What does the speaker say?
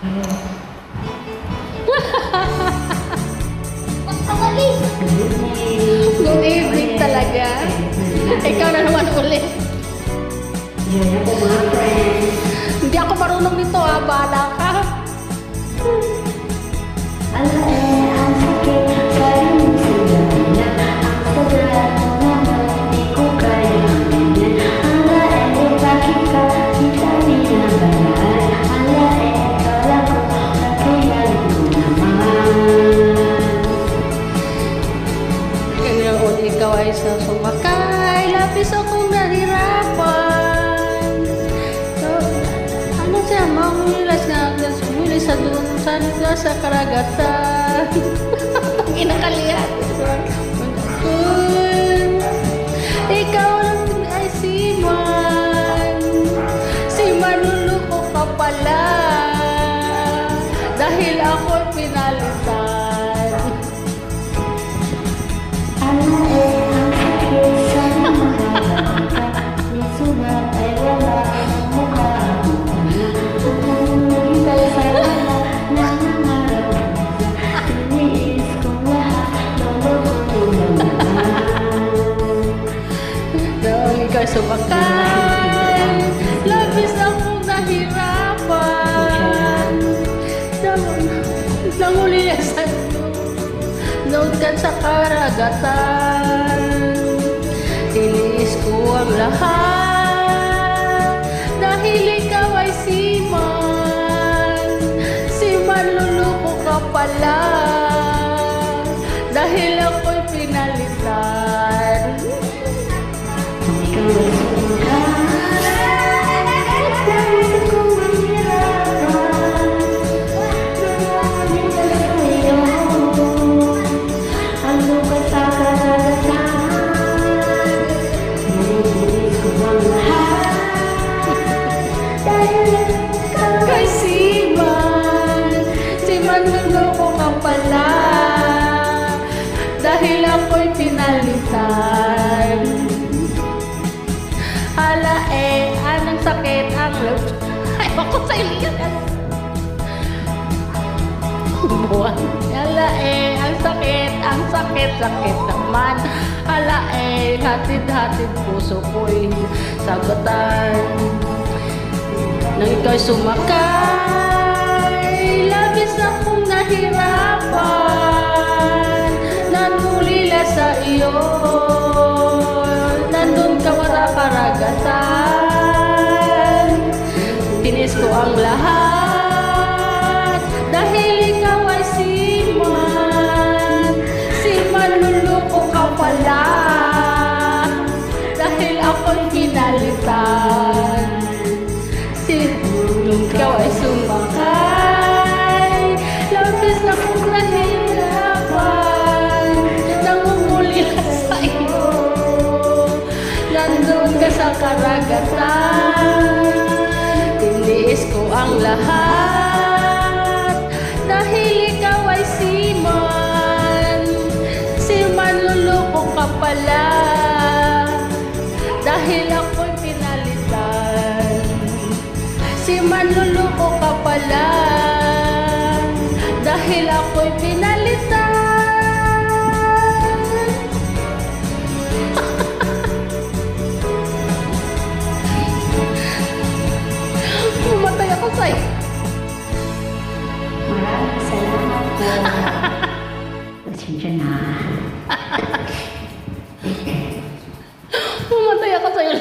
Good evening talaga. Ikaw na naman ulit. Hindi ako marunong nito ha. Bahala ka. Ikaw ay sa sumakay, labis akong nahirapan. So, ano siya, mamulilas nga hanggang sumulis sa doon, sa karagatan. Ang inakalihan. Ikaw lang ay Siman luluko ka pala, dahil ako'y pinalitan. Ikaw sumakay, labis akong nahirapan. Nanguliya sa noon ka sa karagatan. Tiniis ko ang lahat, dahil ikaw ay Siman luluko ka pala, dahil ako'y pinalitan. Kay Siman luluko ka pala, dahil ako'y pinalitan. Hala anong sakit ang loob. Ay, ako sa iliyan. Buwan. Hala ang sakit naman. Hala hatid puso ko'y sagutan. Nang ikaw'y sumakay, labis akong nahirapan. Nanulila sa iyo, nandun ka sa karagatan. Tinis ko ang lahat, dahil ikaw ay Siman luluko ka pala, dahil ako'y pinalitan. Ikaw ay sumakay, labis akong nahirapan. Nangungulila sa iyo, nandun ka sa karagatan. Tiniis ko ang lahat, dahil ikaw ay Siman luluko ka pala, dahil ako'y pinalitan. Siman luluko ka pala, dahil ako'y pinalitan. Pumatay ako sa'yo. Maraming salamat po. Pasensya na. Pumatay ako sa'yo.